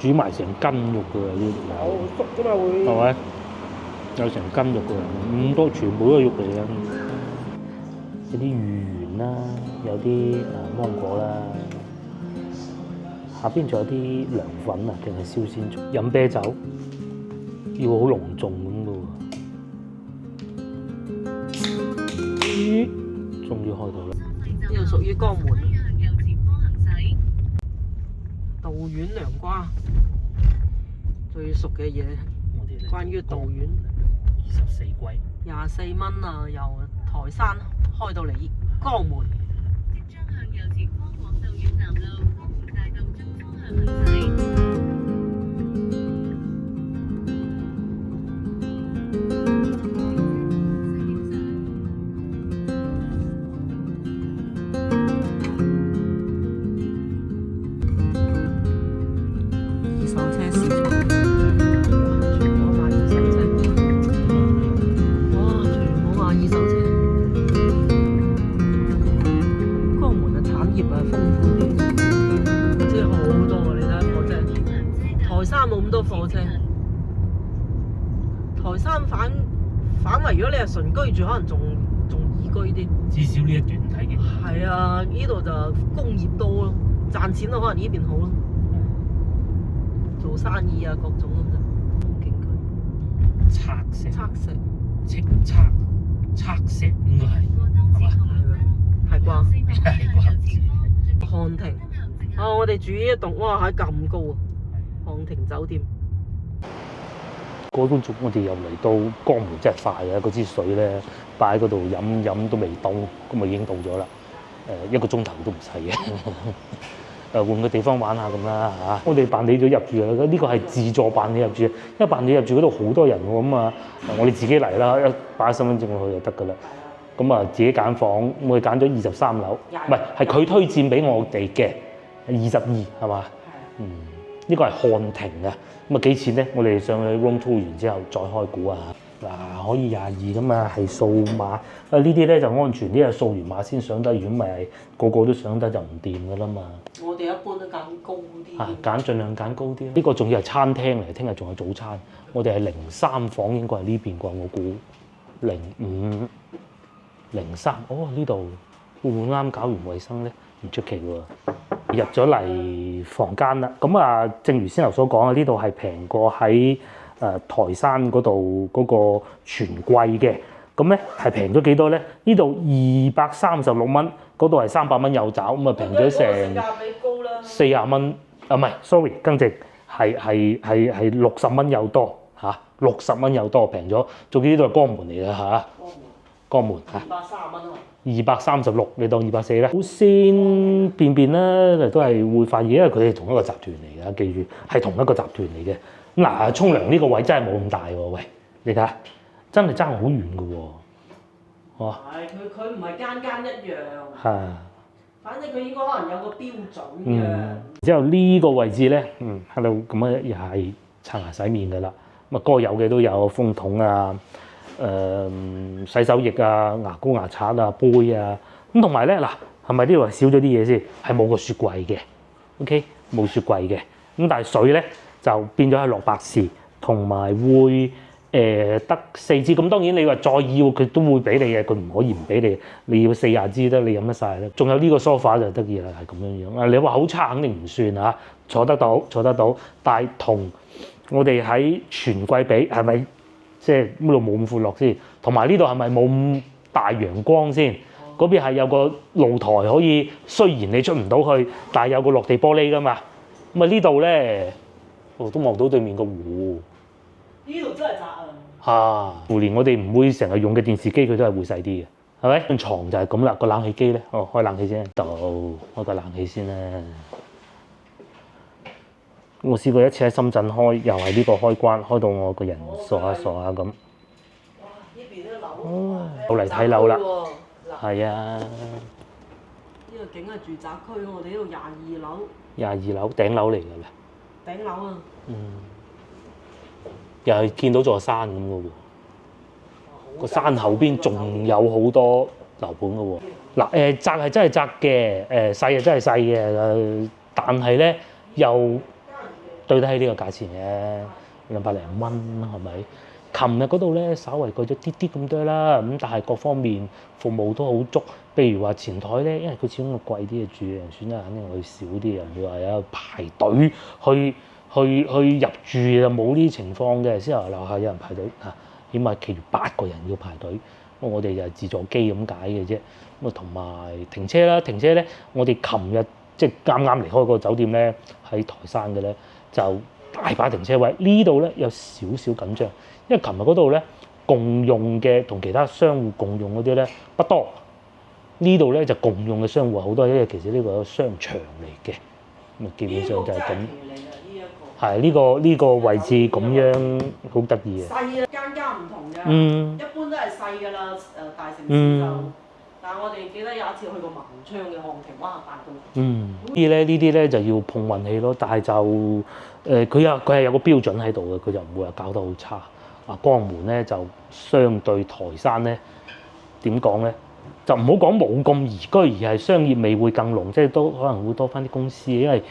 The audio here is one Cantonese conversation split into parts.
煮埋成斤肉㗎喎，呢條有熟㗎嘛會。係咪？有成斤肉㗎喎，咁多全部都係肉嚟嘅。有啲芋圓啦，有啲芒果啦，下邊仲有啲涼粉啊，定係燒鮮粥。飲啤酒要好隆重咁㗎喎。咦，終於開到啦！呢度屬於江門。道丸涼瓜最熟嘅嘢，關於道丸。24季24蚊啊，由台山開到嚟江門。即將向右前方往道遠南路江門大道中方向行駛。二手車市場，全部賣二手車。哇！全部賣二手車。江門嘅產業豐富啲，即係好多啊！你睇下貨車。台山冇咁多貨車。台山反為如果你係純居住，可能仲宜居啲。至少呢一段睇見。係啊，呢度就工業多咯，賺錢咯，可能呢邊好咯。做生意啊，各種咁啫。勁佢。拆石。測石。拆石應該係嘛？係啩？係啩？漢庭。啊！我哋住呢一棟，哇！喺咁高啊！漢庭酒店。各位觀眾，我哋又嚟到江門，真係快啊！嗰支水咧擺喺嗰度飲都未到，咁啊已經到咗啦。1個鐘頭都唔使嘅。換個地方玩下咁啦嚇。我哋辦理咗入住啊，呢個係自助辦理入住，因為辦理入住嗰度好多人喎，咁啊我哋自己嚟啦，一擺身份證落去就得㗎啦。咁啊自己揀房，我哋揀咗23樓，唔係佢推薦俾我哋嘅22係嘛？呢個係漢庭啊，咁啊幾錢咧？我哋上去 room tour 完之後再開估啊！嗱，可以22咁啊，係掃碼啊，呢啲咧就安全啲啊，掃完碼先上得，如果唔係個個都上得就唔掂㗎啦嘛。我哋一般都揀高啲。盡量揀高啲。呢個仲要係餐廳嚟，聽日仲有早餐。我哋係03房，應該係呢邊啩，我估05、03。哦，呢度會唔會啱搞完衞生咧？唔出奇喎。入咗嚟房間啦，咁啊，正如先頭所講啊，呢度係平過喺台山嗰度嗰個全季嘅，咁咧係平咗幾多咧？呢度236蚊，嗰度係300蚊有找，咁啊平咗成40蚊，啊唔係 ，sorry， 更正係60蚊有多嚇，60蚊有多平咗，總之呢度係江門嚟嘅嚇，江門嚇。230蚊啊！236，你當240啦。好先便啦，都係會發現，因為佢哋同一個集團嚟㗎，記住係同一個集團嚟嘅。咁嗱，沖涼呢個位真係冇咁大喎，喂，你睇下，真係爭好遠㗎喎，哇！係佢唔係間一樣。係。反正佢應該可能有個標準嘅。然之後呢個位置咧，喺度咁啊，又係刷牙洗面㗎啦。咁啊，該有嘅都有風筒啊。洗手液啊、牙膏牙刷啊、杯啊，咁同埋咧嗱，係咪呢度少咗啲嘢先？係冇個雪櫃嘅 ，OK， 冇雪櫃嘅。咁但係水咧就變咗係落百事，同埋會得4支。咁當然你話再要佢都會俾你嘅，佢唔可以唔俾你。你要40支得，你飲得晒啦。仲有呢個 sofa 就得意啦，係咁樣樣。你話好差肯定唔算嚇，坐得到，但係同我哋喺全季比係咪？即係呢度冇咁闊落先，同埋呢度係咪冇咁大陽光先？嗰邊係有個露台可以，雖然你出唔到去，但係有個落地玻璃㗎嘛。咁啊呢度咧，都望到對面個湖。呢度真係窄啊！湖連我哋唔會成日用嘅電視機，佢都係會細啲嘅，係咪？張牀就係咁啦，個冷氣機咧，開冷氣先，開個冷氣先啦。我試過一次喺深圳開，又係呢個開關，開到我個人傻下咁。哇！呢邊啲樓，到嚟睇樓啦。係啊。呢個竟係住宅區，我哋呢度22樓。22樓頂樓嚟㗎啦。頂樓啊！又係見到座山咁嘅喎。個山後邊仲有好多樓盤㗎喎。嗱窄係真係窄嘅，細係真係細嘅，但係咧又對得起呢個價錢嘅200零蚊係咪？琴日嗰度咧稍微貴咗啲啲咁多啦，咁但係各方面服務都好足。譬如話前台咧，因為佢始終貴啲嘅住嘅人選啦，肯定會少啲，又唔會話有排隊去入住就冇呢啲情況嘅。先樓下有人排隊嚇，起碼企住8個人要排隊。咁我哋就係自助機咁解嘅啫。咁啊同埋停車啦，停車咧，我哋琴日即係啱啱離開個酒店咧，喺台山嘅咧就大把停車位。呢度咧有少少緊張。因為琴日嗰度咧共用嘅同其他商戶共用嗰啲咧不多，呢度咧就共用嘅商戶好多，因為其實呢個係商場嚟嘅，咁啊基本上就係咁。係呢個位置咁樣好得意嘅。細啊，間間唔同嘅，一般都係細㗎啦。大城市就，但係我哋記得有一次去過文昌嘅漢庭，哇，大到。呢啲咧就要碰運氣咯，但係就佢係有個標準喺度嘅，佢就唔會話搞得好差。江門咧就相對台山咧點講咧，就唔好講冇咁宜居，而係商業味會更濃，即係都可能會多翻啲公司，因為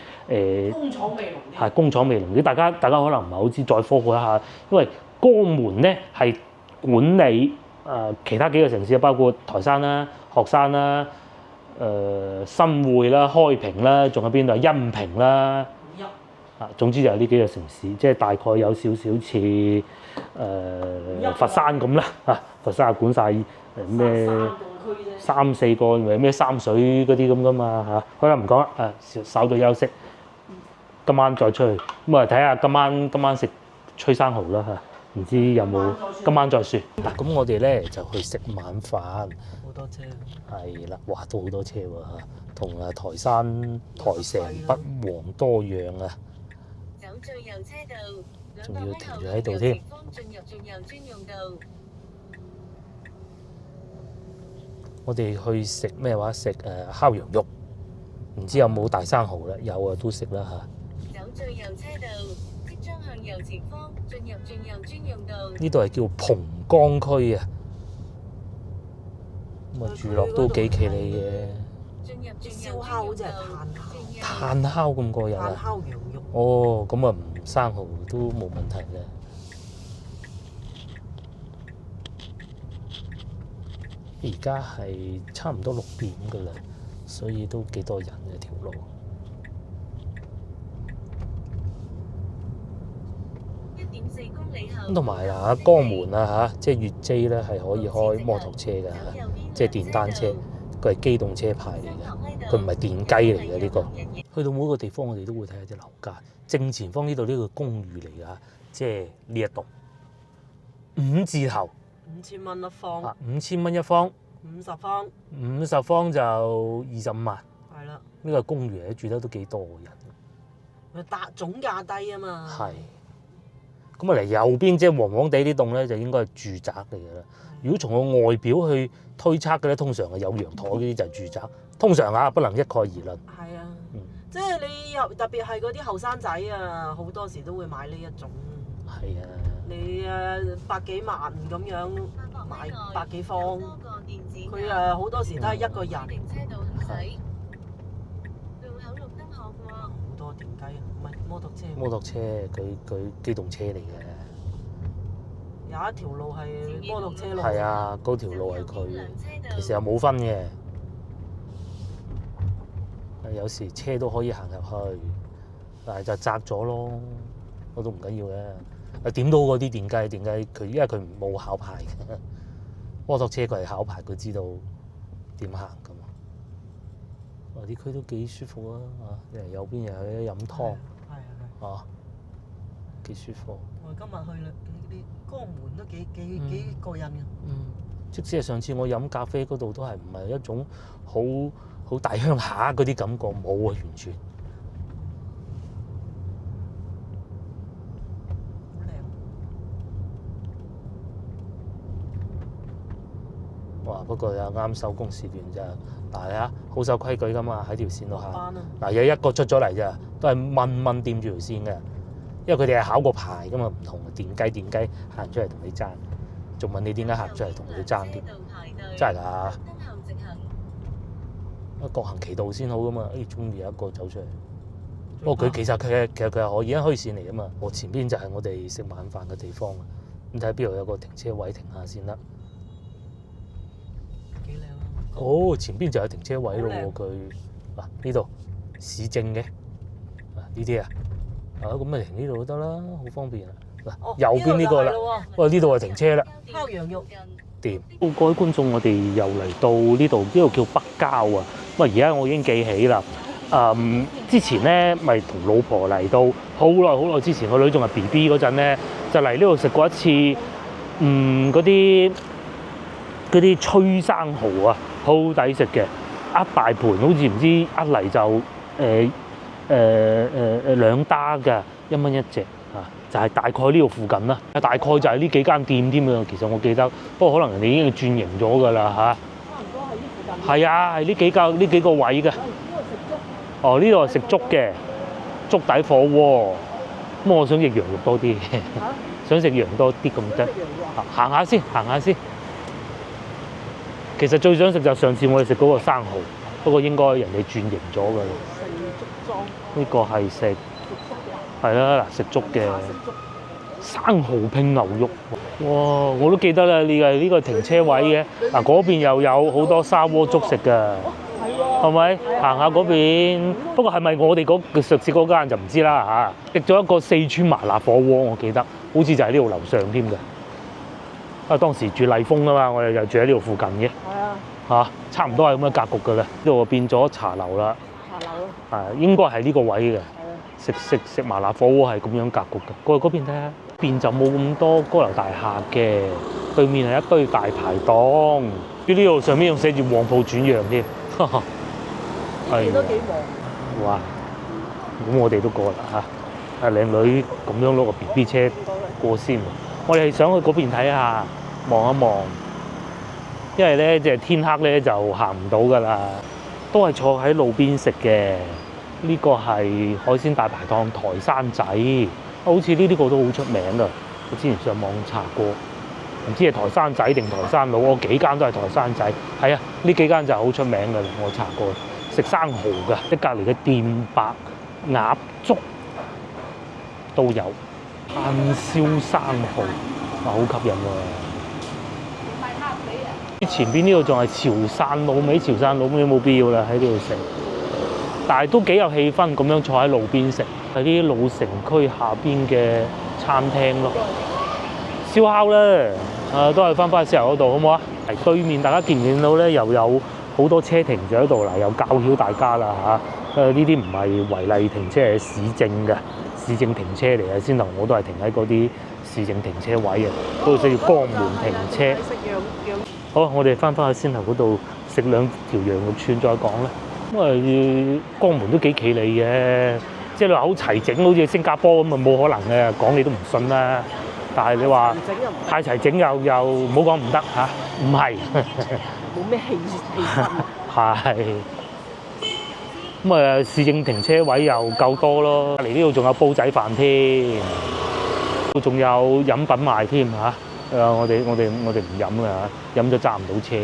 工廠味濃啲。係工廠味濃啲，大家可能唔係好知，再科普一下，因為江門咧係管理其他幾個城市，包括台山啦、鶴山啦、新會啦、開平啦，仲有邊度啊？恩平啦。總之就係呢幾個城市，即係大概有少少似佛山咁啦嚇，佛山管晒咩3-4個咩三水嗰啲咁噶嘛嚇。好啦，唔講啦，稍作休息，今晚再出去咁啊，睇下今晚食吹生蠔啦嚇，唔知有冇今晚再算嗱。咁我哋咧就去食晚飯，好多車係啦，哇都好多車喎嚇，同台山台城北黃多樣啊！最右車道，仲要停住喺度添。我哋去食咩話？食烤羊肉，唔知有冇大生蠔啦？有啊，都食啦嚇。走最右車道，即將向右前方進入轉右專用道。呢度係叫蓬江區啊，咁啊住落都幾企理嘅。燒烤好似係炭烤咁過癮啊！炭烤羊肉。哦，咁啊唔生蠔都冇問題嘅。而家係差唔多6點㗎啦，所以都幾多人嘅條路。1.4公里後。咁同埋江門嚇，即係粵 J 咧係可以開摩托車㗎，即係電單車，佢係機動車牌嚟嘅，佢唔係電雞嚟嘅呢個。去到每個地方，我哋都會睇下啲樓價。正前方呢度呢個公寓嚟㗎，即係呢一棟5字頭，5000蚊一方。5000蚊一方，50方。50方就25萬。係啦。呢個公寓嚟，住得都幾多人。總價低啊嘛。係。咁啊嚟右邊即係黃黃地呢棟咧，就應該係住宅嚟㗎啦。如果從個外表去推測嘅咧，通常係有陽台嗰啲就係住宅。通常不能一概而論。係啊。即係你又特別係嗰啲後生仔啊，好多時都會買呢一種。係啊。你百幾萬咁樣買百幾方，佢好多時都係一個人。係。好多電雞，唔係摩托車。摩托車，佢機動車嚟嘅。有一條路係摩托車路。係啊，嗰條路係佢，其實又冇分嘅。有時車都可以行入去，但係就窄咗咯，我都唔緊要嘅。點到嗰啲電雞，佢因為佢冇考牌嘅，摩托車佢係考牌，佢知道點行㗎嘛。啲區都幾舒服啊！右邊又有飲湯，係幾舒服。我今日去啦，啲江門都幾過癮嘅。即使係上次我飲咖啡嗰度都係唔係一種好大鄉下嗰啲感覺，冇啊，完全。好靚。哇！不過又啱收工時段咋，嗱啊，好守規矩噶嘛，喺條線度行。嗱有一個出咗嚟咋，都係掹掂住條線嘅，因為佢哋係考過牌噶嘛，唔同電雞行出嚟同你爭，仲問你點解行出嚟同佢爭添，真係㗎。各行其道先好噶嘛，中意有一個走出嚟，哦，佢其實佢係可以一虛線嚟啊嘛。我前邊就係我哋食晚飯嘅地方啊。咁睇下邊度有個停車位停下先得。幾靚啊！哦，前邊就有停車位咯喎，佢嗱呢度市政嘅呢啲啊，咁咪停呢度都得啦，好方便啊！嗱，右邊呢個啦，喂呢度係停車啦，烤羊肉掂。各位觀眾，我哋又嚟到呢度叫北郊啊。咁啊，而家我已經記起啦。之前咧咪同老婆嚟到好耐之前，個女仲係 BB 嗰陣咧，就嚟呢度食過一次，嗰啲吹生蠔啊，好抵食嘅，一大盤，好似唔知一嚟就2打㗎，1蚊1隻啊，就係大概呢度附近啦。大概就係呢幾間店添啊。其實我記得，不過可能人哋已經轉型咗㗎啦嚇。差唔多喺呢附近。係啊，係呢幾個位㗎。哦，呢度係食粥嘅，粥底火鍋。咁我想食羊肉多啲，想食羊多啲咁得。行下先。其實最想食就上次我哋食嗰個生蠔，不過應該人哋轉型咗㗎啦。粥莊。呢個係食係啦，嗱食粥嘅生蠔拼牛肉。哇！我都記得啦，呢個停車位嘅嗱，嗰邊又有好多砂鍋粥食㗎。係咪行下嗰邊？不過係咪我哋上次嗰間就唔知啦嚇。食咗一個四川麻辣火鍋，我記得好似就喺呢度樓上添嘅。啊，當時住麗豐啊嘛，我哋就住喺呢度附近嘅。係啊。差唔多係咁嘅格局㗎啦。呢度變咗茶樓啦。茶樓咯。係應該係呢個位嘅。食麻辣火鍋係咁樣格局嘅。過去嗰邊睇下，邊就冇咁多高樓大廈嘅，對面係一堆大排檔。呢度上面仲寫住黃埔轉讓添。係都幾旺。哇！咁我哋都過啦嚇。阿靚女咁樣攞個 BB 車過先。我哋係想去嗰邊睇下，望一望。因為咧，即係天黑咧就行唔到㗎啦。都係坐喺路邊食嘅。呢個係海鮮大排檔台山仔，好似呢個都好出名㗎。我之前上網查過，唔知係台山仔定台山佬，我幾間都係台山仔。係啊，呢幾間就好出名㗎啦，我查過。食生蠔㗎，即隔離嘅電白鴨粥都有，炭燒生蠔，好吸引喎！前邊呢度仲係潮汕滷味，潮汕滷味冇必要啦，喺呢度食。但係都幾有氣氛，咁樣坐喺路邊食，喺啲老城區下邊嘅餐廳咯。燒烤咧，都係翻石油嗰度，好唔好啊？對面大家見唔見到咧，又有好多車停住喺度嗱，又教曉大家啦嚇。呢啲唔係違例停車，係市政嘅市政停車嚟嘅。先頭我都係停喺嗰啲市政停車位嘅，嗰度需要江門停車。好，我哋翻去先頭嗰度食2條羊肉串再講啦。因為江門都幾企理嘅，即係你話好齊整，好似新加坡咁啊，冇可能嘅，講你都唔信啦。但係你話太齊整又唔好講唔得嚇，唔係冇咩氣氛。係咁啊，市政停車位又夠多咯。隔離呢度仲有煲仔飯添，仲有飲品賣添嚇。我哋唔飲㗎嚇，飲咗揸唔到車。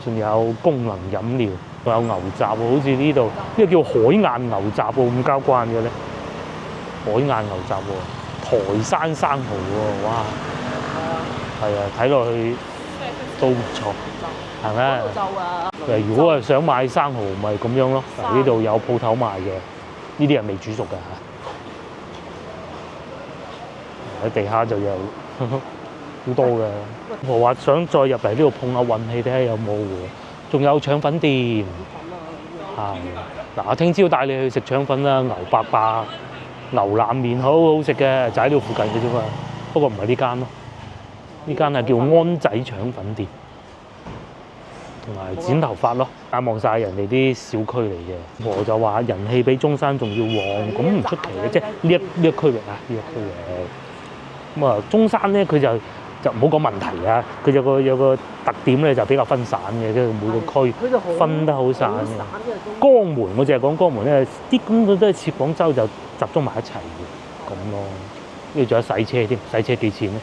仲有功能飲料，仲有牛雜喎，好似呢度呢個叫海晏牛雜喎，咁交關嘅咧。海晏牛雜喎，台山生蠔喎，哇！係啊，睇落去都唔錯，係咩？如果係想買生蠔，咪咁樣咯。呢度有鋪頭賣嘅，呢啲係未煮熟嘅嚇。喺地下就有好多嘅。我話想再入嚟呢度碰下運氣，睇下有冇喎。仲有腸粉店，係嗱，我聽朝帶你去食腸粉啦，牛伯伯、牛腩麵好好食嘅，就喺呢度附近嘅啫嘛。不過唔係呢間咯，呢間係叫安仔腸粉店，同埋剪頭髮咯。眼望晒人哋啲小區嚟嘅，我就話人氣比中山仲要旺，咁唔出奇嘅，即係呢一區域啊，呢一區域。咁啊，中山咧佢就唔好講問題啊，佢有個特點咧就比較分散嘅，即係每個區分得好散嘅。江門我淨係講江門咧，啲根本都係似廣州就集中埋一齊嘅咁咯。呢度仲有洗車添，洗車幾錢咧？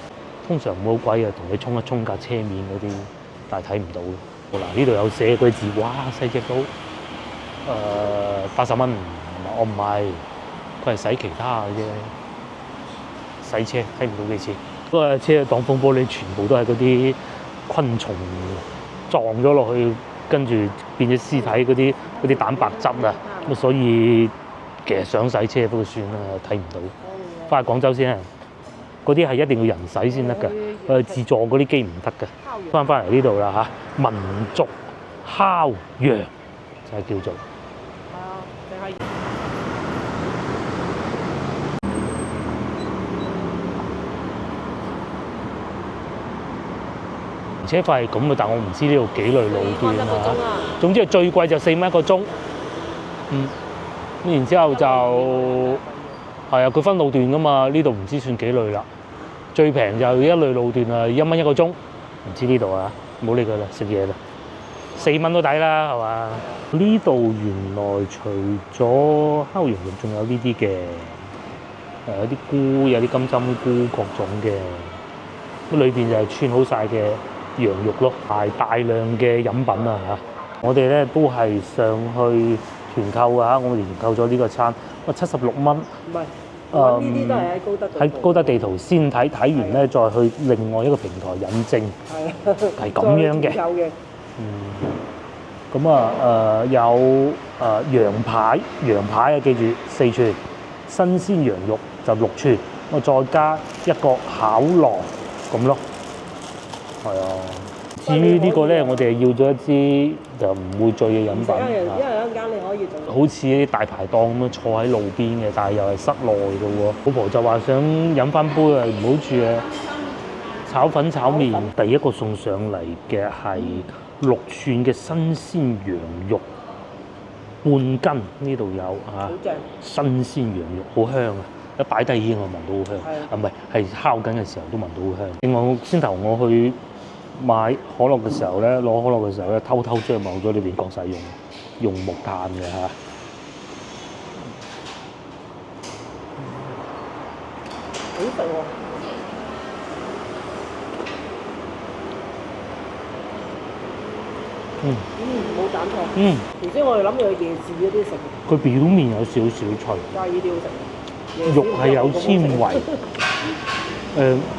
通常冇好貴啊，同你沖一沖架車面嗰啲，但係睇唔到嘅。嗱，呢度有寫句字，哇細隻到， 80蚊，我唔係，佢係洗其他嘅啫，洗車睇唔到幾錢。嗰個車擋風玻璃全部都係嗰啲昆蟲撞咗落去，跟住變咗屍體嗰啲蛋白質啊，咁所以其實想洗車不過算啦，睇唔到。翻去廣州先啊！嗰啲係一定要人洗先得㗎，自助嗰啲機唔得㗎。翻嚟呢度啦嚇，民族烤羊就係叫做。車費係咁嘅，但我唔知呢度幾類路段啊。總之係最貴就4蚊一個鐘。咁然之後就係啊，佢分路段㗎嘛，呢度唔知算幾類啦。最平就一類路段啊，1蚊一個鐘。唔知呢度啊，唔好理佢啦，食嘢啦，4蚊都抵啦，係嘛？呢度原來除咗烤羊肉，仲有呢啲嘅，有啲菇，有啲金針菇，各種嘅。咁裏邊就係串好晒嘅羊肉咯，大量嘅飲品啊嚇！我哋咧都係上去團購㗎嚇，我哋團購咗呢個餐，76蚊。唔係，呢啲都係喺高德喺高德地圖先睇完咧，再去另外一個平台引證。係咁樣嘅。有嘅。咁啊有羊排啊，記住4寸，新鮮羊肉就6寸，我再加一個烤鵝咁咯。係啊。至於呢個咧，我哋要咗一支就唔會醉嘅飲品。因為一間你可以做。好似啲大排檔咁樣坐喺路邊嘅，但係又係室內嘅喎。老婆就話想飲翻杯啊，唔好住啊！炒粉炒麵，第一個送上嚟嘅係6寸嘅新鮮羊肉半斤，呢度有嚇。好正。新鮮羊肉好香啊！一擺低已經我聞到好香。啊，唔係烤緊嘅時候都聞到好香。另外先頭我去買可樂嘅時候咧，攞可樂嘅時候咧，偷將漏咗裏邊講晒用木炭嘅嚇。好食喎！冇斬錯。頭先我哋諗住去夜市嗰啲食。佢表面有少少脆。但係呢啲好食。肉係有纖維。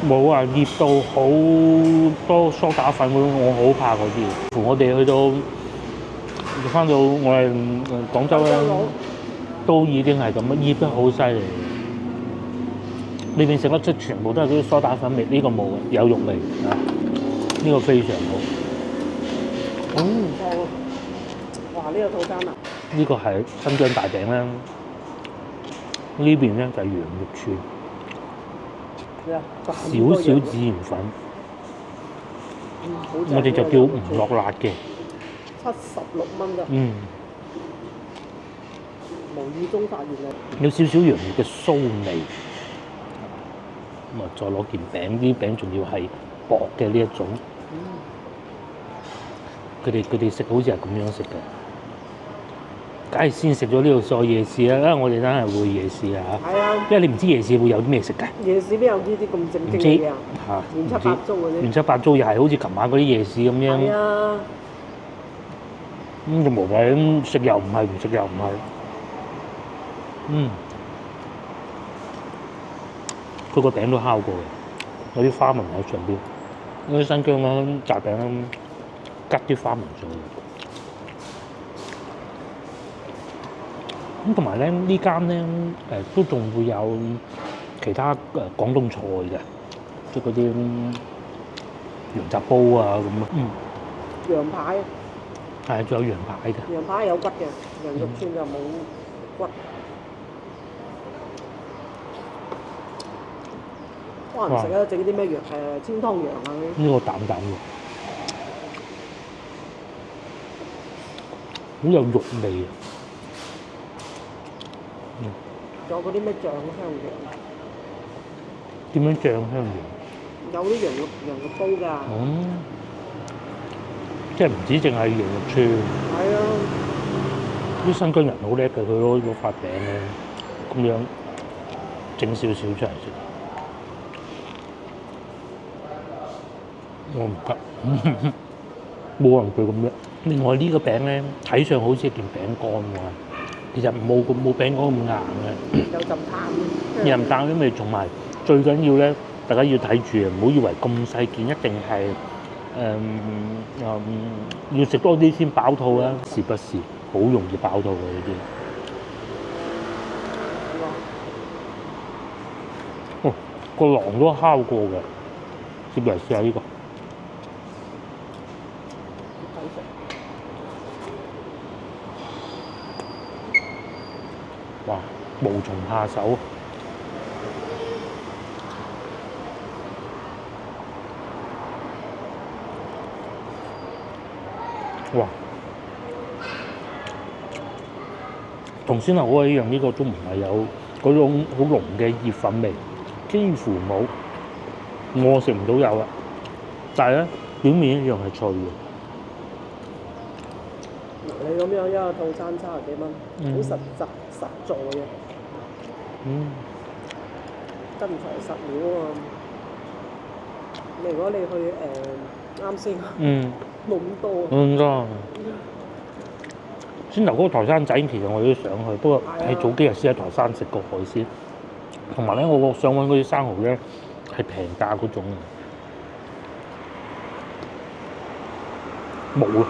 冇話醃到好多梳打粉嗰種，我好怕嗰啲。我哋去到翻到我哋廣州咧，都已經係咁樣醃得好犀利。裏邊食得出全部都係嗰啲梳打粉味，呢個冇嘅，有肉味啊！呢個非常好。唔錯喎！哇！呢個套餐啊！呢個係新疆大餅啦，呢邊咧就係羊肉串。少少孜然粉，我哋就叫唔落辣嘅，76蚊啫。無意中發現嘅，有少少羊肉嘅酥味。咁啊，再攞件餅，啲餅仲要係薄嘅呢一種。佢哋食好似係咁樣食嘅。梗係先食咗呢度再夜市啦，因為我哋真係會夜市啊嚇。係啊，因為你唔知夜市會有啲咩食嘅。夜市邊有呢啲咁正經嘅嘢啊？嚇，亂七八糟嗰啲。亂七八糟又係好似琴晚嗰啲夜市咁樣。係啊。就無謂咁食又唔係，唔食又唔係。佢個餅都烤過嘅，有啲花紋喺上邊。嗰啲新疆嗰炸餅咧，吉啲花紋上去。咁同埋咧，呢間咧都仲會有其他廣東菜嘅，即係嗰啲羊雜煲啊咁啊。羊排啊，係仲有羊排嘅。羊排有骨嘅，羊肉串就冇骨。可能食啊，整啲咩羊清湯羊啊嗰啲。呢個淡淡嘅，好有肉味啊！仲有嗰啲咩醬香羊？點樣醬香羊？有啲羊肉煲㗎。即係唔止淨係羊肉串。係啊！啲新疆人好叻嘅，佢攞塊餅咧，咁樣整少少出嚟食。我唔得，冇人佢咁叻。另外呢個餅咧，睇上好似一件餅乾喎，其實冇餅乾咁硬嘅，有陣淡有陣淡啲味，同埋最緊要咧，大家要睇住啊，唔好以為咁細件一定係要食多啲先飽肚啦，是不是好容易飽肚嘅呢啲？哦，個囊都烤過嘅，接嚟試下呢個。哇！無從下手。哇！同鮮牛河一樣，呢個都唔係有嗰種好濃嘅意粉味，幾乎冇。我食唔到有啦，但係咧表面一樣係脆嘅。你咁樣一個套餐70幾蚊，好實在嘅。真材實料啊！如果你去啱先，冇咁多。冇咁多。先頭嗰個台山仔其實我都想去，不過喺早幾日先喺台山食過海鮮，同埋咧我想揾嗰啲生蠔咧係平價嗰種冇啊。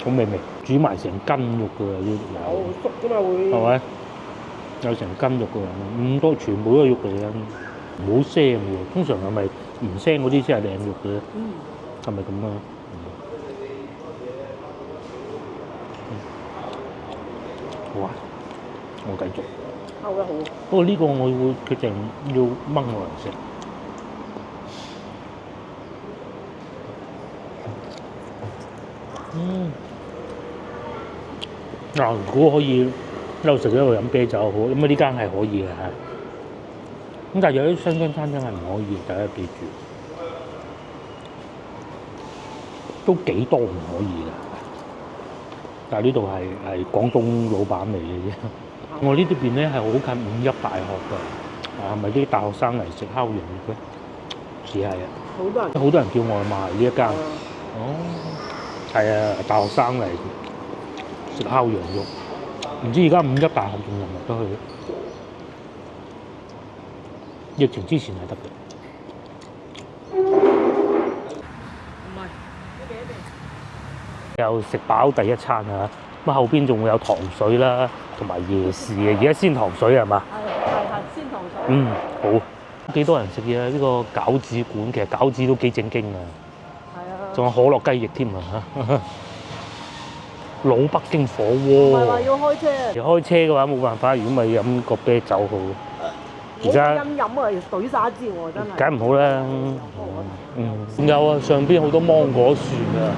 好味味，煮埋成斤肉㗎喎，有熟㗎嘛會。係咪？有成斤肉㗎喎，咁多全部都係肉嚟嘅，唔好腥嘅喎。通常係咪唔腥嗰啲先係靚肉嘅？係咪咁啊？好啊，我繼續。烤得好。不過呢個我會決定要掹落嚟食。嗱，如果可以一路食一路飲啤酒好，咁啊呢間係可以嘅嚇。咁但係有啲新疆餐廳係唔可以，大家記住，都幾多唔可以嘅。但係呢度係廣東老闆嚟嘅啫。我呢邊咧係好近五邑大學㗎，係咪啲大學生嚟食烤羊肉嘅？似係啊。好多人叫外賣呢一間。哦，係啊，大學生嚟食烤羊肉，唔知而家五邑大學仲入唔入得去？疫情之前係得嘅。又食飽第一餐啊！咁後邊仲會有糖水啦，同埋夜市嘅。而家先糖水係嘛？係先糖水。好。幾多人食嘢啊？呢個餃子館其實餃子都幾正經啊。係啊。仲有可樂雞翼添啊！老北京火鍋。唔係話要開車。要開車嘅話冇辦法，如果咪飲個啤酒好。而家飲啊，懟晒一支喎，真係。梗唔好啦。仲有啊，上邊好多芒果樹啊，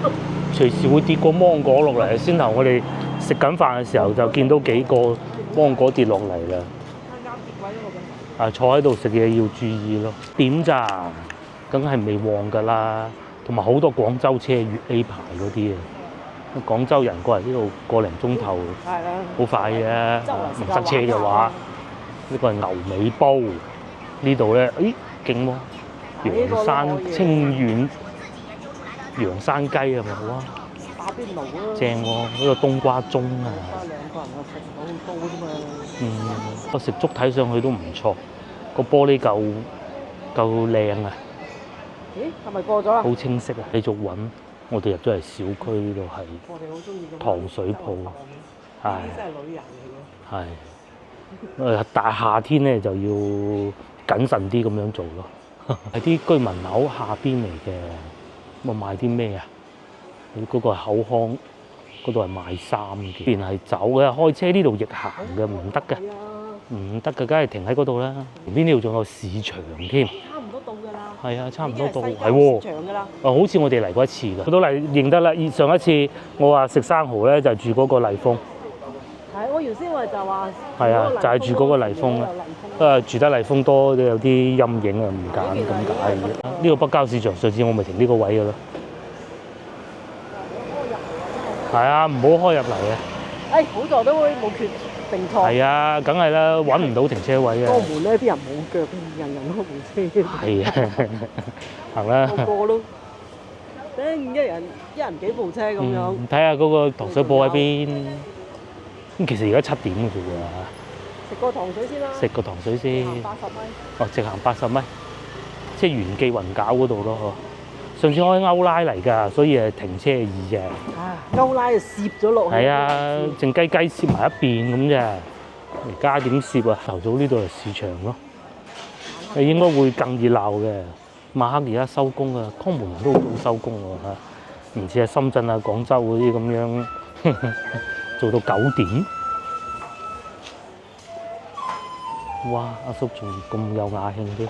隨時會跌個芒果落嚟。先頭我哋食緊飯嘅時候就見到幾個芒果跌落嚟啦。啱跌位嗰個。坐喺度食嘢要注意咯。點咋？梗係未旺㗎啦，同埋好多廣州車粵 A 牌嗰啲啊。廣州人過嚟呢度個零鐘頭，好快嘅。唔塞車嘅話，呢個係牛尾煲。呢度咧，咦勁喎！陽山清遠陽山雞係咪好啊？打邊爐咯。正喎，呢個冬瓜盅啊。得兩個人啊，食唔到咁多啫嘛。個食粥睇上去都唔錯，個玻璃夠靚啊！咦，係咪過咗啊？好清晰啊！繼續揾，我哋入咗嚟小區呢度係。我哋好中意咁。糖水鋪，係。真係女人嚟嘅。係。但係夏天咧就要謹慎啲咁樣做咯。係啲居民樓下邊嚟嘅，咁賣啲咩啊？嗰個係口腔，嗰度係賣衫嘅。邊係走嘅，開車呢度逆行嘅，唔得嘅，唔得嘅，梗係停喺嗰度啦。邊呢度仲有市場添。差唔多到㗎啦。係啊，差唔多到，係喎。市場㗎啦。好似我哋嚟過一次㗎。我都嚟認得啦。上一次我話食生蠔咧，就係住嗰個麗豐。係，我原先我就話。係啊，就係住嗰個麗豐啦。住得麗豐多，有啲陰影啊，唔揀咁解。呢個北郊市場，上次我咪停呢個位㗎咯。係啊，唔好開入嚟啊！好在都冇決定錯。係啊，梗係啦，揾唔到停車位啊。個門咧，啲人冇腳，人人都冇車。係啊，行啦。個個都。頂一人幾部車咁樣。睇下嗰個糖水鋪喺邊。咁其實而家7點嘅啫喎。食個糖水先啦。食個糖水先。行80米。哦，直行80米，即係元記雲餃嗰度咯嗬。上次開歐拉嚟㗎，所以停車易嘅。歐拉就攝咗落去。係啊，靜雞雞攝埋一邊咁啫。而家點攝啊？頭早呢度係市場咯，應該會更熱鬧嘅。晚黑而家收工啊，江門人都好早收工喎嚇，唔似係深圳啊、廣州嗰啲咁樣做到9點。哇！阿叔仲咁有雅興啲，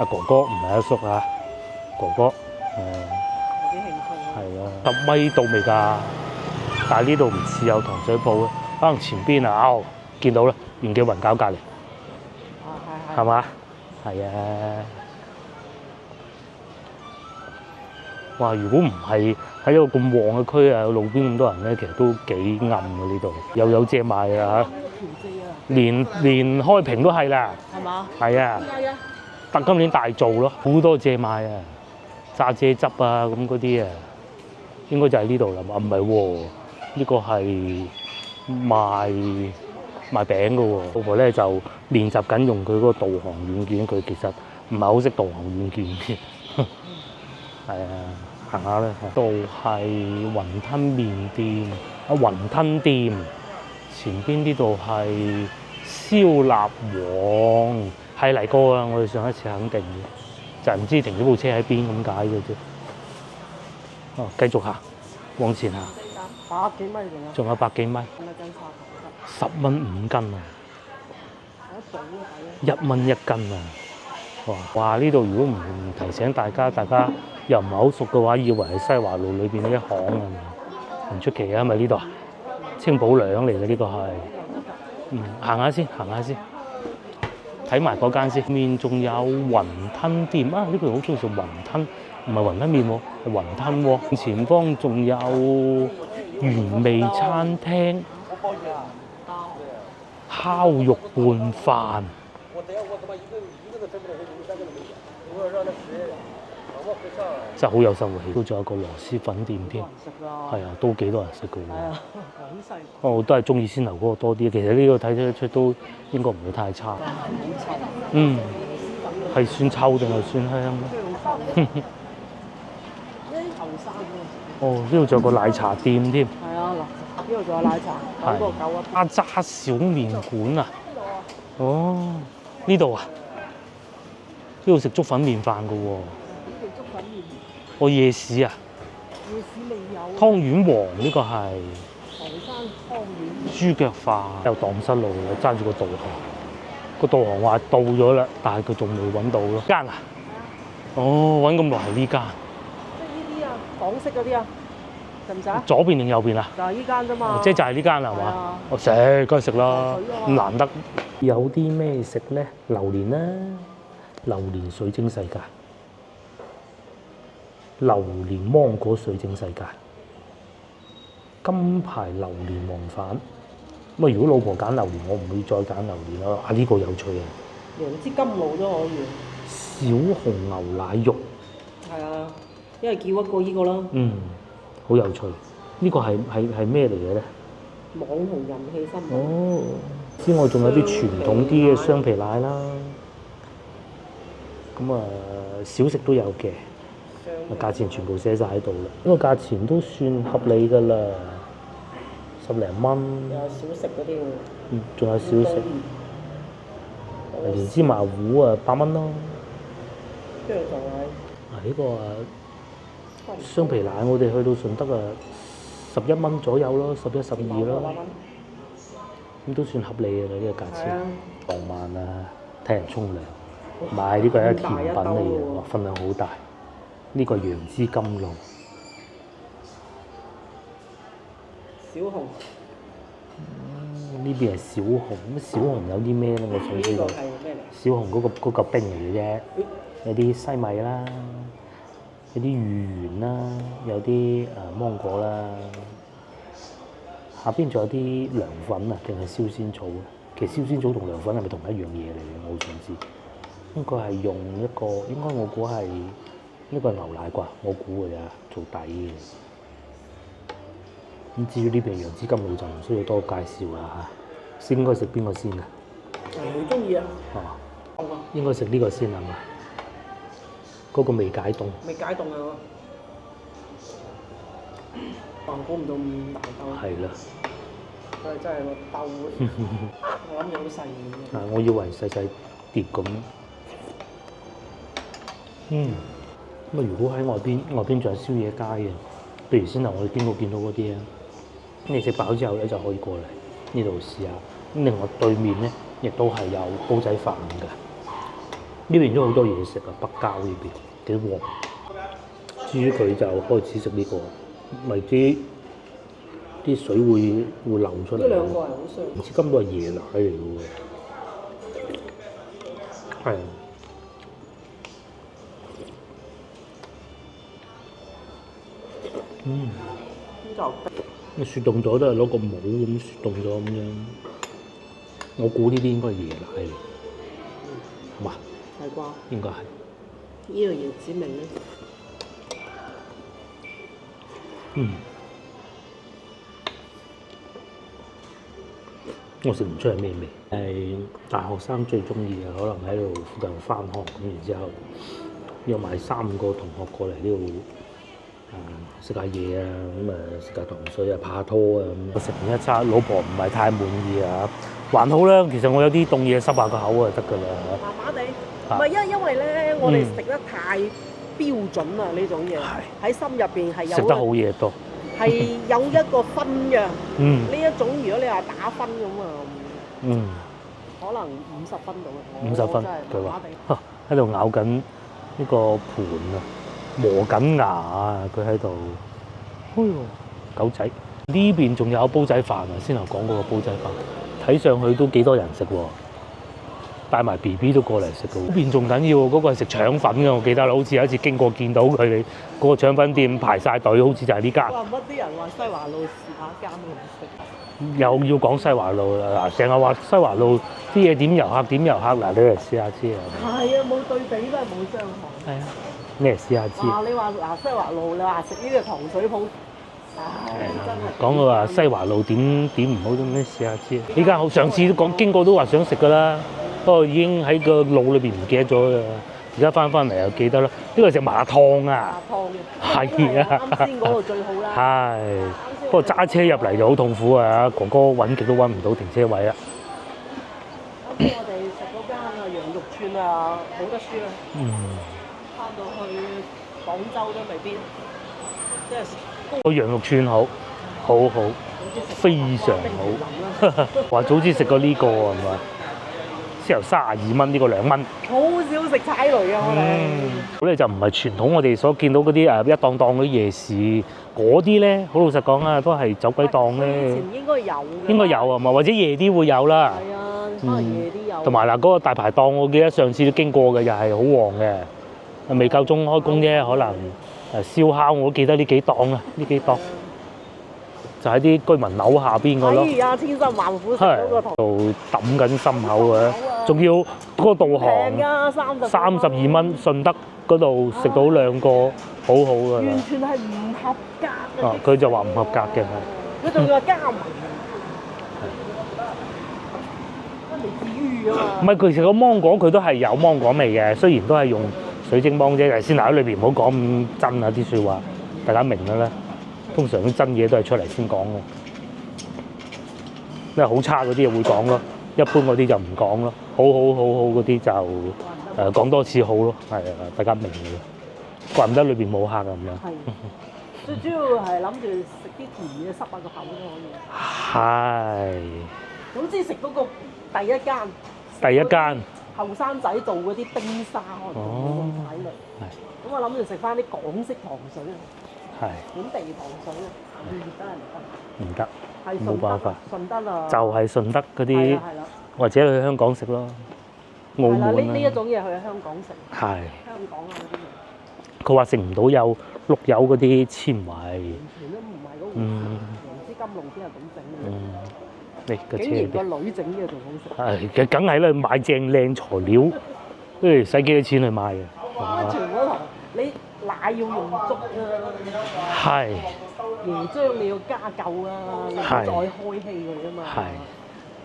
阿哥哥唔係阿叔啊，哥哥有啲興趣。係啊，10米到未㗎？但係呢度唔似有糖水鋪嘅，可能前邊啊，見到啦，元記雲餃隔離，係嘛？係啊！哇！如果唔係喺一個咁旺嘅區啊，路邊咁多人咧，其實都幾暗嘅呢度，又有蔗賣啊嚇，連開平都係啦，係嘛？係啊，但今年大做咯，好多蔗賣啊，榨蔗汁啊咁嗰啲啊，應該就係呢度啦嘛？唔係喎，呢個係賣餅嘅喎，老婆咧就練習緊用佢嗰個導航軟件，佢其實唔係好識導航軟件嘅，係啊。行下咧，度係雲吞麵店，雲吞店前邊呢度係燒臘王，係嚟過啊！我哋上一次肯定嘅，就係唔知停咗部車喺邊咁解嘅啫。哦，繼續行，往前行。100幾米仲有。仲有100幾米。10蚊5斤啊！1蚊1斤啊！哇！呢度如果唔提醒大家又唔係好熟嘅話，以為係西華路裏邊呢一行啊，唔出奇啊！係咪呢度啊？清補涼嚟嘅呢個係，行下先，睇埋嗰間先。面仲有雲吞店啊！呢個好中意食雲吞，唔係雲吞麵喎，係雲吞喎。前方仲有原味餐廳，烤肉拌飯。真係好有生活氣，都仲有個螺螄粉店添，係啊，都幾多人食嘅喎。係啊，好細。我都係中意先頭嗰個多啲，其實呢個睇得出都應該唔會太差。係算臭定係算香咧？哦，呢度仲有個奶茶店添。係啊，嗱，呢度仲有奶茶，9個9啊。阿渣小麵館啊！哦，呢度啊，呢度食粥粉麵飯嘅喎。我夜市啊！夜市未有。湯圓王呢個係唐山湯圓。豬腳飯又蕩失路啦，揸住個導航，個導航話到咗啦，但係佢仲未揾到咯。間啊？哦，揾咁耐係呢間。即係呢啲啊，港式嗰啲啊，使唔使啊？左邊定右邊啊？就係呢間啫嘛。即係就係呢間係嘛？我食梗係食啦，咁難得。有啲咩食咧？榴蓮啦，榴蓮水晶世界。榴蓮芒果水晶世界，金牌榴蓮皇飯。咁啊，如果老婆揀榴蓮，我唔會再揀榴蓮咯。啊，呢個有趣啊！楊枝甘露都可以。小紅牛奶肉。係啊，因為叫一個呢個啦。好有趣。呢個係咩嚟嘅咧？網紅人氣新聞。哦，之外仲有啲傳統啲嘅雙皮奶啦。咁啊，小食都有嘅。價錢全部寫晒喺度啦，呢個價錢都算合理㗎啦，10零蚊。有小食嗰啲喎。仲有小食。連芝麻糊啊，8蚊咯。跟住就係。呢個雙皮奶，我哋去到順德啊，11蚊左右咯，11、12咯。咁都算合理嘅啦，呢個價錢。浪漫啊，睇人沖涼。買呢個係甜品嚟嘅，分量好大。呢個楊枝甘露，小紅。呢邊係小紅，咁小紅有啲咩咧？我想知道。小紅嗰個冰嚟嘅啫，有啲西米啦，有啲芋圓啦，有啲芒果啦，下邊仲有啲涼粉啊，定係燒仙草啊？其實燒仙草同涼粉係咪同一樣嘢嚟嘅？我好想知。應該係用一個，應該我估係呢個係牛奶啩，我估嘅咋，做底嘅。咁至於呢邊楊枝甘露就唔需要多介紹啦嚇。先應該食邊個先啊？好中意啊！哦，應該食呢個先係嘛？嗰個未解凍。未解凍啊！估唔到咁大兜。係啦。佢真係個兜，我諗住好細嘅。啊，我以為細細碟咁。咁啊，如果喺外邊仲有宵夜街嘅，譬如先頭我哋經過見到嗰啲啊，你食飽之後咧就可以過嚟呢度試下。咁另外對面咧亦都係有煲仔飯㗎。呢邊都好多嘢食啊，北郊呢邊幾旺。至於佢就開始食呢個，咪啲水會流出嚟。呢兩個係好相。唔知根本係椰奶嚟嘅喎。係啊。咁雪凍咗都係攞個帽咁雪凍咗咁樣。我估呢啲應該係椰奶嚟，係嘛？係啩？應該係。呢個椰子味咧。我食唔出係咩味，係大學生最中意嘅，可能喺度附近返學咁，然之後約埋3、5個同學過嚟呢度食下嘢啊，咁食下糖水啊，拍下拖啊咁。我食完一餐，老婆唔係太滿意啊，還好啦。其實我有啲凍嘢濕下個口就得㗎啦。麻麻地，唔係因為咧，我哋食得太標準啦呢種嘢，喺心入邊係有食得好嘢多。係有一個分嘅，呢一種如果你話打分咁啊，可能50分到嘅。50分，佢話喺度咬緊呢個盤啊，磨緊牙啊，佢喺度。哎呦，狗仔！呢邊仲有煲仔飯啊，先頭講嗰個煲仔飯，睇上去都幾多人食喎。帶埋 BB 都過嚟食嘅喎，呢邊仲緊要喎，嗰個係食腸粉嘅，我記得啦，好似有一次經過見到佢哋嗰個腸粉店排晒隊，好似就係呢間。話乜啲人話西華路試下間都唔食，又要講西華路啦，嗱，成日話西華路啲嘢點遊客，嗱，你嚟試下知啊。係啊，冇對比都係冇傷害。係啊，你嚟試下知。你話嗱西華路，你話食呢個糖水鋪，真係。講到話西華路點唔好咁樣試下知。呢間好，上次都講經過都話想食㗎啦。不過已經喺個腦裏邊唔記得咗啦，而家翻嚟又記得啦。呢個食麻湯啊，麻湯嘅，係啊，啱先嗰度最好啦。係，不過揸車入嚟就好痛苦啊！哥哥揾極都揾唔到停車位啊。啱先我哋食嗰間啊羊肉串啊，冇得輸啊。翻到去廣州都未必，即係個羊肉串好，非常好。話早知食過呢個係咪？先由32蚊，呢個2蚊。好少食踩雷啊！我哋。咁咧就唔係傳統我哋所見到嗰啲一檔檔嗰啲夜市，嗰啲咧好老實講啊，都係走鬼檔咧。以前應該有嘅。應該有啊嘛，或者夜啲會有啦。係啊，可能夜啲有。同埋嗱，嗰個大排檔，我記得上次都經過嘅，又係好旺嘅。未夠鐘開工啫，可能燒烤我都記得呢幾檔啊，呢幾檔。就喺啲居民樓下邊個咯，係啊，千辛萬苦食嗰個度揼緊心口嘅，仲要嗰個導航平啊，32蚊，順德嗰度食到2個，好好㗎啦。完全係唔合格嘅。啊，佢就話唔合格嘅，佢仲要話加盟，未至於啊嘛。唔係，其實個芒果佢都係有芒果味嘅，雖然都係用水晶芒啫，先喺裏邊唔好講咁真啊啲説話，大家明㗎啦。通常啲真嘢都係出嚟先講嘅，因為好差嗰啲會講咯，一般嗰啲就唔講咯，好嗰啲就講多次好咯，係啊，大家明嘅，怪唔得裏邊冇客咁樣。係，最主要係諗住食啲甜嘢濕下個口都可以。係。總之食嗰個第一間後生仔做嗰啲冰沙，可能冇咁踩雷。咁我諗住食翻啲港式糖水啊。係本地糖水啊，唔得，冇辦法，順德啊，就係順德嗰啲，或者去香港食咯，澳門啦。呢一種嘢去香港食，係香港啊嗰啲嘢。佢話食唔到有碌柚嗰啲纖維，完全都唔係嗰回事。楊枝甘露先係咁整嘅。你竟然個女整嘅仲好食。係，梗係啦，買正靚材料，跟住使幾多錢去買嘅。安全嗰堂你嗱要用足啊，係椰漿你要加夠啊，你唔好再開氣佢啊嘛。係。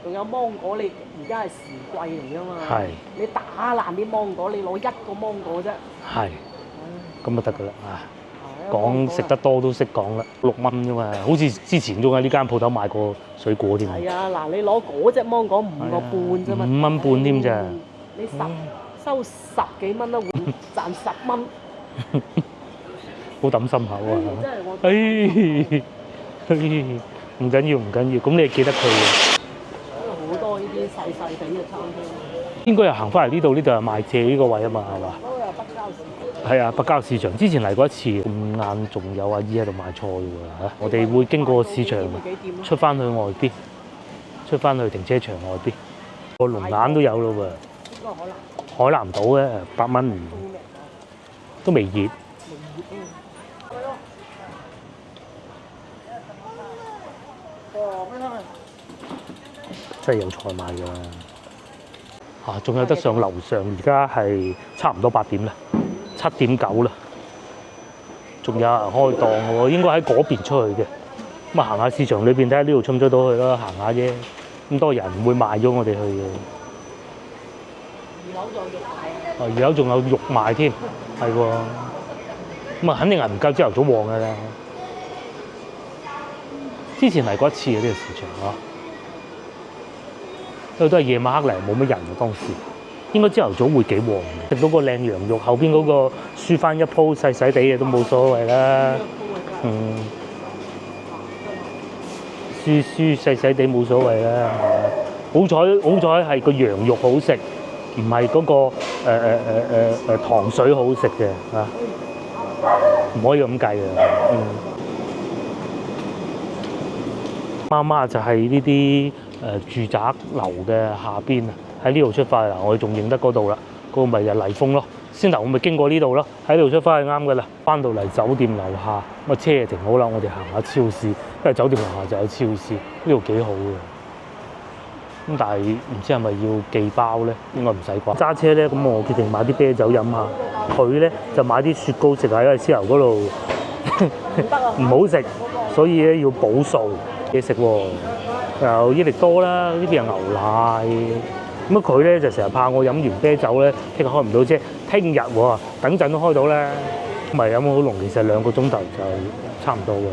仲有芒果，你而家係時季嚟噶嘛？係。你打爛啲芒果，你攞一個芒果啫。係。咁就得㗎啦啊！講食得多都識講啦，6蚊啫嘛，好似之前仲喺呢間鋪頭買過水果添。係啊，嗱，你攞嗰隻芒果5個半啫嘛，5蚊半添咋？你收10幾蚊都會賺10蚊。好抌心口啊！唔緊要唔緊要，咁你記得佢嘅。好多呢啲細細地嘅餐廳。應該又行翻嚟呢度，呢度係賣蔗呢個位啊嘛，係嘛？嗰個係北郊市場。係啊，北郊市場之前嚟過一次，咁晏仲有阿姨喺度賣菜喎嚇。我哋會經過市場，出翻去外邊，出翻去停車場外邊。個龍眼都有咯喎。呢個海南島嘅8蚊，都未熱。真係有菜賣㗎啊！仲有得上樓上，而家係差唔多8點啦，7點9啦，仲有人開檔喎，應該喺嗰邊出去嘅。咁啊，行下市場裏邊睇下呢度出唔出到去啦，行下啫。咁多人唔會賣咗我哋去嘅。2樓仲有肉賣添，係喎。咁啊，肯定係唔夠朝頭早旺㗎啦。之前嚟過一次嘅呢個市場啊。因為都係夜晚黑嚟，冇乜人啊。當時應該朝頭早會幾旺嘅，食到個靚羊肉，後邊嗰個輸翻一鋪細細地嘅都冇所謂啦。輸細細地冇所謂啦。好彩係個羊肉好食，唔係嗰個糖水好食嘅嚇，唔可以咁計嘅。媽媽就係呢啲住宅樓嘅下邊啊，喺呢度出發啦，我哋仲認得嗰度啦，嗰個咪就麗豐咯。先頭我咪經過呢度咯，喺度出發係啱噶啦。翻到嚟酒店樓下，咁啊車就停好啦，我哋行下超市，因為酒店樓下就有超市，呢度幾好嘅。咁但係唔知係咪要寄包咧？應該唔使啩。揸車咧，咁我決定買啲啤酒飲下。佢咧就買啲雪糕食下，因為獅頭嗰度唔好食，所以咧要補數嘢食喎。有益力多啦，呢邊有牛奶。咁佢咧就成日怕我飲完啤酒咧，聽日開唔到車。聽日喎，等陣都開到咧。咪飲好濃，其實2個鐘頭就差唔多㗎啦。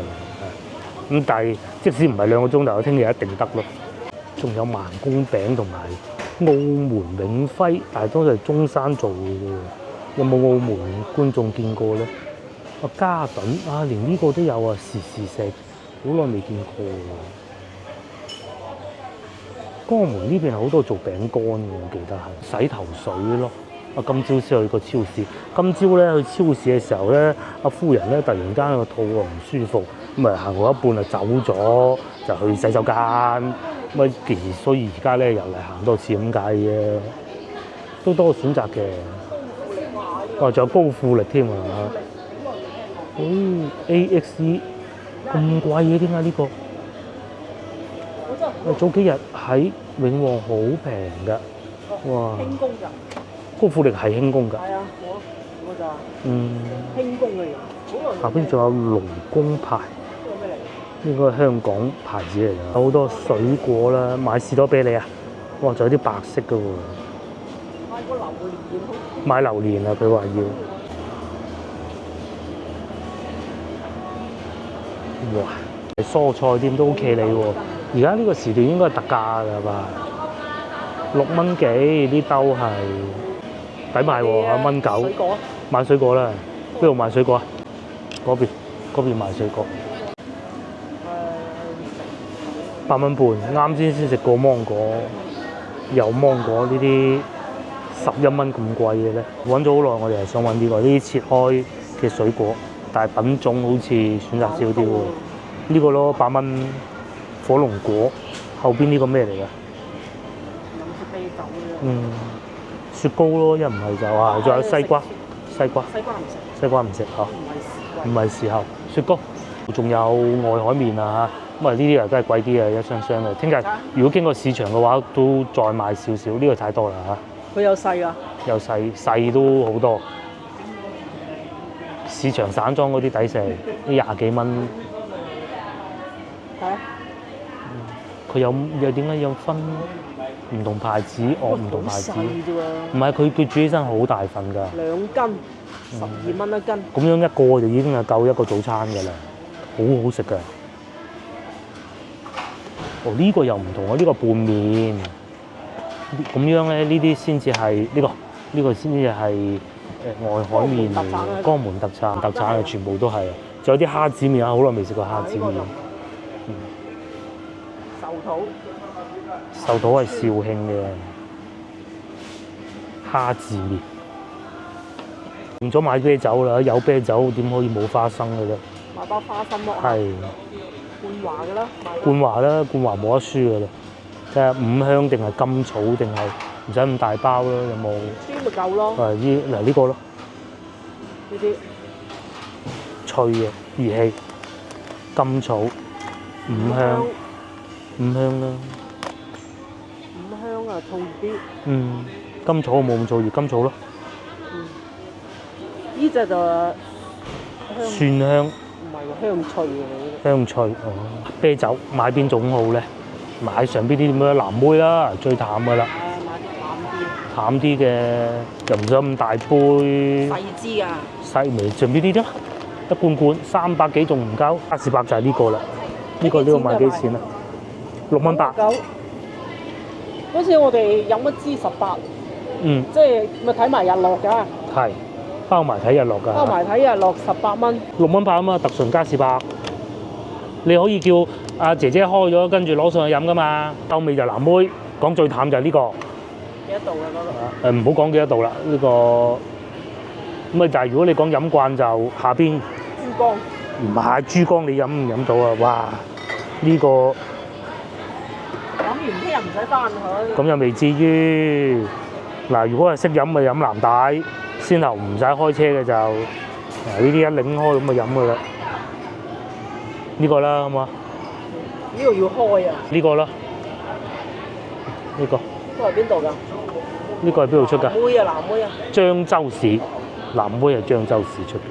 咁但係即使唔係2個鐘頭，聽日一定得咯。仲有盲公餅同埋澳門永輝，但係都係中山做嘅喎。有冇澳門觀眾見過咧？啊嘉頓啊，連呢個都有啊，時食，好耐未見過喎。江門呢邊好多做餅乾嘅，我記得係洗頭水咯。啊，今朝先去過超市。今朝咧去超市嘅時候咧，阿夫人咧突然間個肚唔舒服，咁啊行過一半就走咗，就去洗手間。咁啊，所以而家咧又嚟行多次咁解嘅，都多選擇嘅。哇，仲有高富力添啊！AXE 咁貴嘅，點解呢個？早幾日喺永旺好平㗎，哇！輕工㗎，高富力係輕工㗎。係啊，我就輕工嘅嘢。下邊仲有龍工牌，應該係香港牌子嚟㗎。有好多水果啦，買士多啤梨啊！哇，仲有啲白色㗎喎。買個榴蓮，買榴蓮啊！佢話要。哇！蔬菜店都 OK 你喎。而家呢個時段應該係特價㗎吧？6蚊幾呢兜係抵買喎，1.9蚊。買水果啦，邊度買水果啊？嗰邊買水果。8蚊半，啱先食過芒果，有芒果呢啲11蚊咁貴嘅咧。揾咗好耐，我哋係想揾呢啲切開嘅水果，但係品種好似選擇少啲喎。呢個咯，8蚊。火龍果後邊呢個咩嚟㗎？啤酒雪糕咯，一唔係就話仲有西瓜。西瓜唔食嚇，唔係時候。雪糕，仲有外海麵啊嚇，咁啊呢啲又都係貴啲嘅，一箱箱嘅。聽日如果經過市場嘅話，都再買少少，呢個太多啦嚇。佢有細㗎？有細都好多。市場散裝嗰啲抵食，啲20幾蚊。係啊，佢有點解有分唔同牌子？哦，唔同牌子。好細啫喎，唔係佢煮起身好大份㗎。2斤12蚊一斤。咁樣一個就已經係夠一個早餐㗎啦，好好食㗎。哦，呢個又唔同啊！呢個拌麵，咁樣咧，呢啲先至係呢個先至係外海麵嚟嘅，江門特產嘅全部都係。仲有啲蝦子麵啊，好耐未食過蝦子麵。壽桃係肇慶嘅蝦子麵。用咗買啤酒啦，有啤酒點可以冇花生嘅啫？買包花生咯。係。冠華嘅啦。冠華啦，冠華冇得輸嘅啦。睇下五香定係甘草定係唔使咁大包咯？有冇？呢咪夠咯。係呢個咯。呢啲脆嘅義氣，甘草、五香啦。五香啊，燥熱啲。甘草冇咁燥熱，甘草咯。呢隻就蒜香。唔係喎，香脆喎。香脆哦。啤酒買邊種好咧？買上邊啲咁樣藍妹啦，最淡㗎啦。買啲淡啲嘅，又唔使咁大杯。細支㗎。細微上邊啲啫，一罐300幾仲唔夠？嘉士伯就係呢個啦。呢個賣幾錢啊？6.8蚊。嗰次我哋飲一支18。即係咪睇埋日落㗎？係。包埋睇日落㗎。包埋睇日落18蚊。6.8啊嘛，特純嘉士伯。你可以叫阿姐姐開咗，跟住攞上去飲㗎嘛。後尾就藍妹，講最淡就係呢個。幾多度㗎嗰度？唔好講幾多度啦，呢個咁啊！就係如果你講飲慣就下邊。珠江。唔係珠江，你飲唔飲到啊？哇！呢個飲完聽日唔使翻去。咁又未至於。嗱，如果係識飲咪飲藍帶，先頭唔使開車嘅就呢啲一擰開咁咪飲㗎啦。呢個啦，好嘛？呢個要開啊！呢個啦，呢個。都係邊度㗎？呢個係邊度出㗎？藍妹啊，藍妹啊！漳州市，藍妹係漳州市出嘅。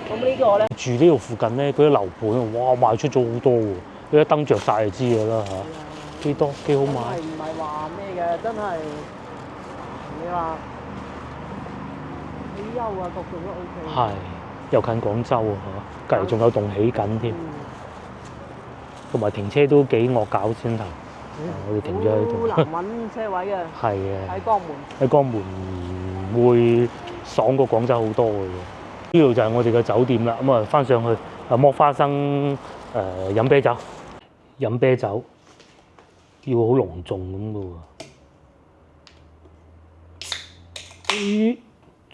咁呢個咧？住呢度附近咧，嗰啲樓盤哇賣出咗好多喎，佢一燈着晒就知㗎啦嚇。幾多幾好買？唔係話咩嘅，真係你話起優啊，各種都 OK。係，又近廣州啊嚇，隔離仲有棟起緊添，同埋停車都幾惡搞先頭。我哋停咗喺度。好難揾車位嘅。係嘅。喺江門。喺江門會爽過廣州好多嘅。呢度就係我哋嘅酒店啦。咁啊，翻上去剝花生，飲啤酒。飲啤酒要好隆重咁嘅喎。咦？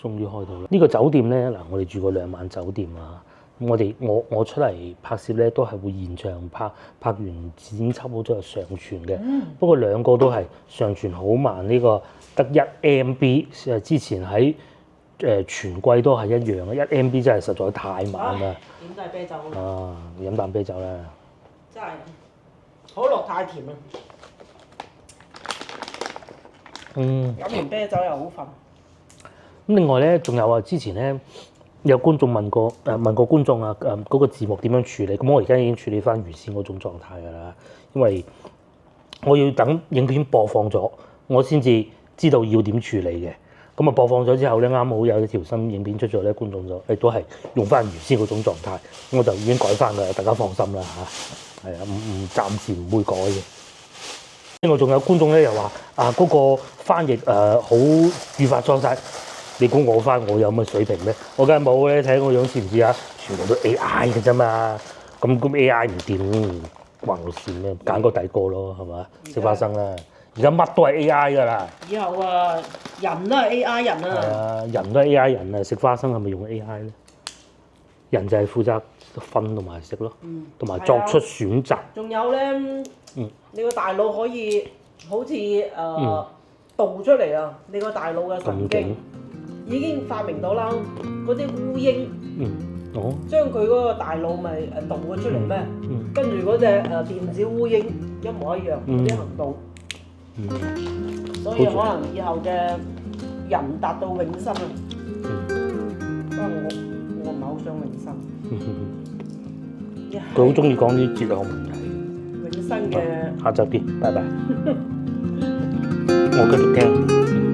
終於開到啦！呢個酒店咧，嗱，我哋住過2晚酒店啊。咁我出嚟拍攝咧，都係會現場拍完剪輯好咗就上傳嘅。不過兩個都係上傳好慢，呢個得1 MB。之前喺全季都係一樣嘅，1 MB 真係實在太慢啦。點都係啤酒啊！飲啖啤酒啦。真係可樂太甜啦。飲完啤酒又好瞓。咁另外咧，仲有啊，之前咧。有觀眾問過觀眾啊，嗰個字幕點樣處理？咁我而家已經處理翻原先嗰種狀態㗎啦，因為我要等影片播放咗，我先至知道要點處理嘅。咁啊播放咗之後咧，啱好有一條新影片出咗咧，觀眾就都係用翻原先嗰種狀態，我就已經改翻㗎，大家放心啦嚇。係啊，暫時唔會改嘅。另外仲有觀眾咧又話嗰個翻譯好語法錯晒。你估我翻我有乜水平咩？我梗係冇咧，睇我樣似唔似啊？全部都 AI 嘅啫嘛。咁 AI 唔掂，關我事咩？揀個第二個咯，係嘛？食花生啦。而家乜都係 AI 㗎啦。以後啊，人都係 AI 人啊。係啊，人都係 AI 人啊。食花生係咪用 AI 咧？人就係負責分同埋食咯，同埋作出選擇。仲有咧，你個大腦可以好似導出嚟啊！你個大腦嘅神經。已經發明到啦，嗰啲烏蠅，將佢嗰個大腦咪導咗出嚟咩？跟住嗰隻電子烏蠅一模一樣啲行動，所以可能以後嘅人達到永生啊！不過我唔係好想永生。佢好中意講啲哲學問題。永生嘅。下集見，拜拜。我繼續聽。